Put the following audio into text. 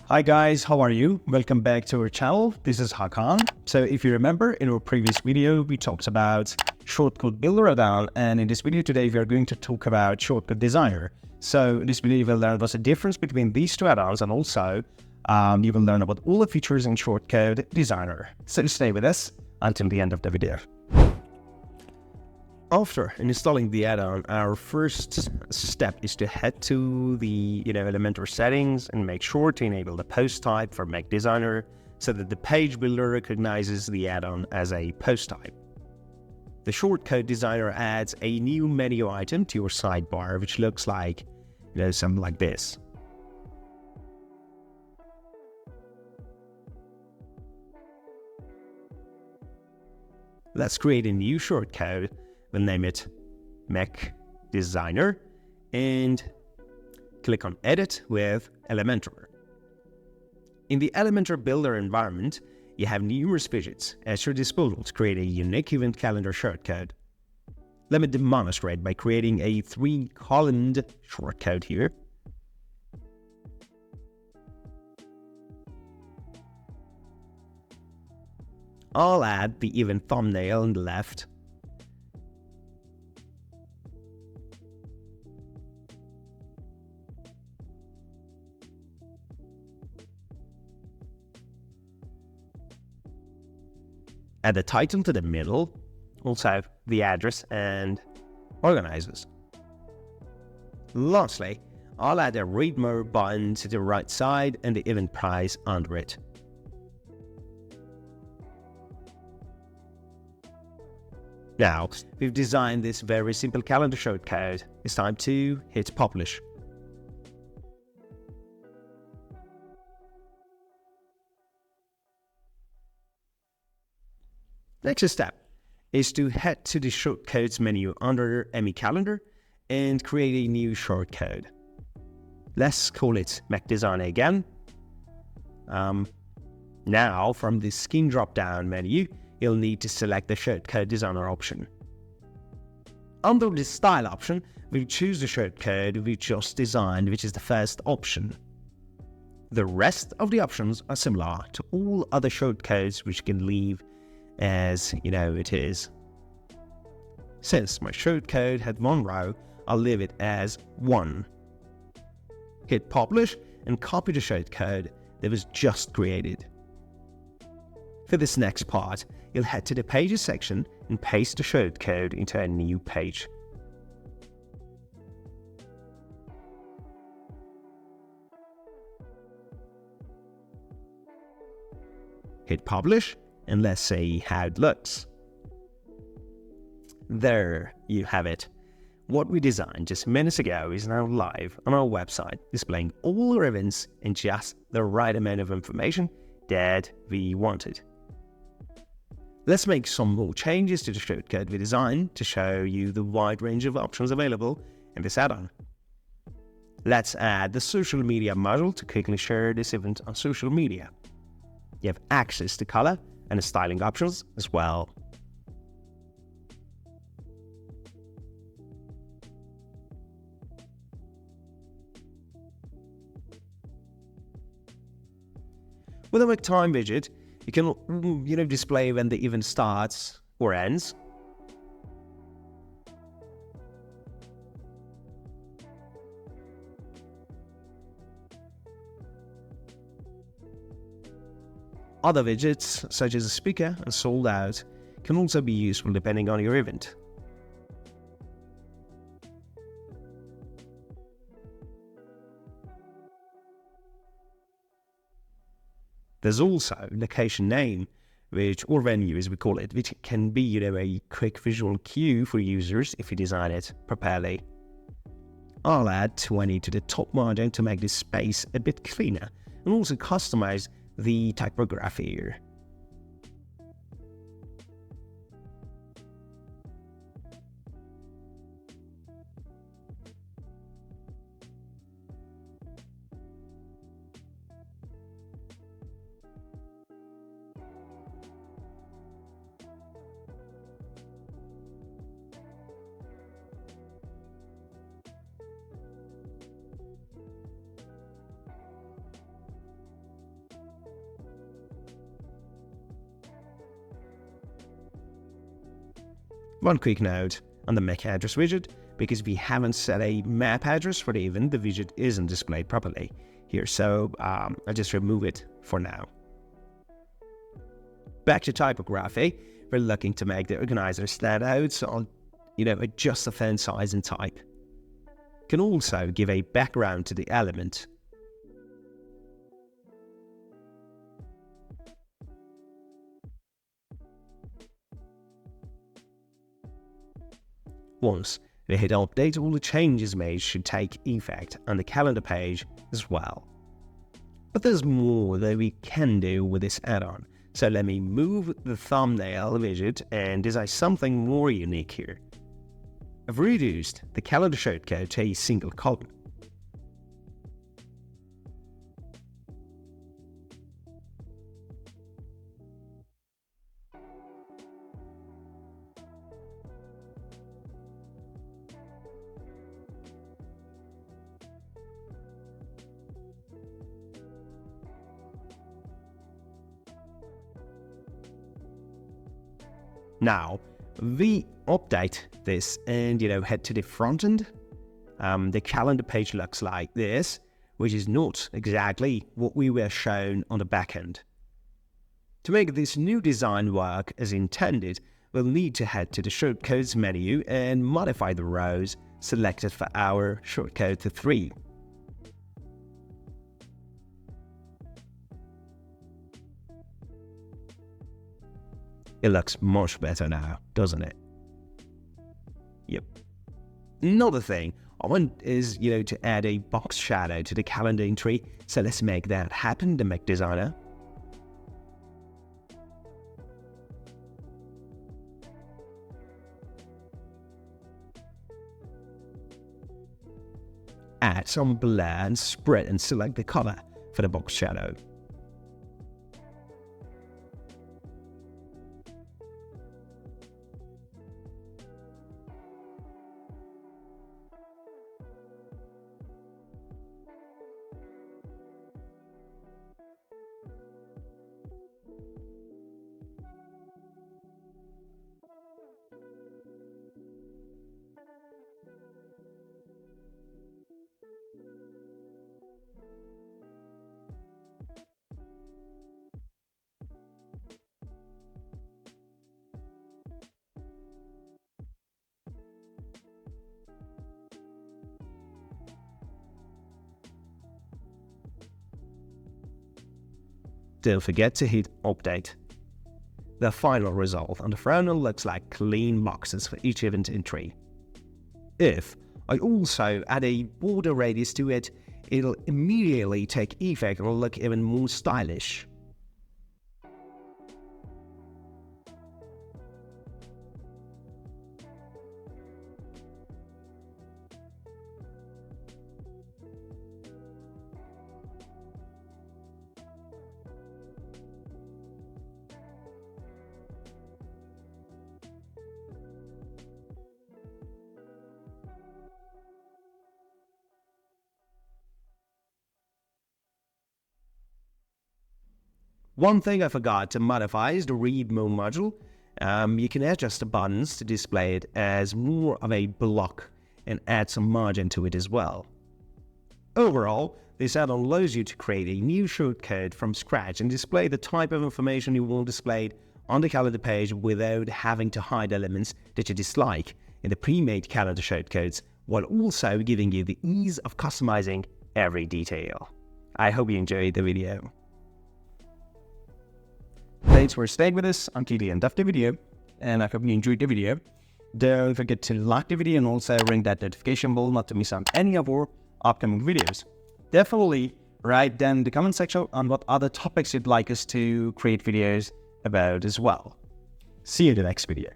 Hi guys, how are you? Welcome back to our channel. This is Hakan. So if you remember, in our previous video, we talked about Shortcode Builder add-on, and in this video today, we are going to talk about Shortcode Designer. So in this video, you will learn what's the difference between these two add-ons, and also you will learn about all the features in Shortcode Designer. So stay with us until the end of the video. After installing the add-on, our first step is to head to the Elementor settings and make sure to enable the post type for Mac Designer so that the page builder recognizes the add-on as a post type. The Shortcode Designer adds a new menu item to your sidebar, which looks like something like this. Let's create a new shortcode. We'll name it Mac Designer and click on Edit with Elementor. In the Elementor Builder environment, you have numerous widgets at your disposal to create a unique event calendar shortcode. Let me demonstrate by creating a 3-columned shortcode here. I'll add the event thumbnail on the left. Add the title to the middle, also the address and organizers. Lastly, I'll add a read more button to the right side and the event price under it. Now, we've designed this very simple calendar shortcode. It's time to hit publish. Next step is to head to the Shortcodes menu under ME Calendar and create a new shortcode. Let's call it Mac Designer again. Now, from the skin drop-down menu, you'll need to select the Shortcode Designer option. Under the Style option, we'll choose the shortcode we just designed, which is the first option. The rest of the options are similar to all other shortcodes, which you can leave as it is. Since my shortcode had one row, I'll leave it as 1. Hit publish and copy the shortcode that was just created. For this next part, you'll head to the Pages section and paste the shortcode into a new page. Hit publish and let's see how it looks. There you have it. What we designed just minutes ago is now live on our website, displaying all our events and just the right amount of information that we wanted. Let's make some more changes to the shortcode we designed to show you the wide range of options available in this add-on. Let's add the social media module to quickly share this event on social media. You have access to color and the styling options as well. With a time widget, you can display when the event starts or ends. Other widgets, such as a speaker and sold out, can also be useful depending on your event. There's also location name, or venue as we call it, which can be a quick visual cue for users if you design it properly. I'll add 20 to the top margin to make this space a bit cleaner and also customize the typography here. One quick note on the MAC address widget, because we haven't set a map address for the event, the widget isn't displayed properly here, so I'll just remove it for now. Back to typography, we're looking to make the organizer stand out, so I'll adjust the font size and type. Can also give a background to the element. Once we hit update, all the changes made should take effect on the calendar page as well. But there's more that we can do with this add-on, so let me move the thumbnail widget and design something more unique here. I've reduced the calendar shortcode to a single column. Now, we update this and head to the front end. The calendar page looks like this, which is not exactly what we were shown on the back end. To make this new design work as intended, we'll need to head to the Shortcodes menu and modify the rows selected for our shortcode to 3. It looks much better now, doesn't it? Yep. Another thing I want is, to add a box shadow to the calendar entry. So let's make that happen, the Mac designer. Add some blur and spread and select the color for the box shadow. Don't forget to hit update. The final result on the front end looks like clean boxes for each event entry. If I also add a border radius to it, it'll immediately take effect and will look even more stylish. One thing I forgot to modify is the read mode module. You can adjust the buttons to display it as more of a block and add some margin to it as well. Overall, this add-on allows you to create a new shortcode from scratch and display the type of information you want displayed on the calendar page without having to hide elements that you dislike in the pre-made calendar shortcodes, while also giving you the ease of customizing every detail. I hope you enjoyed the video. Thanks for staying with us until the end of the video, and I hope you enjoyed the video. Don't forget to like the video and also ring that notification bell not to miss on any of our upcoming videos. Definitely write down in the comment section on what other topics you'd like us to create videos about as well. See you in the next video.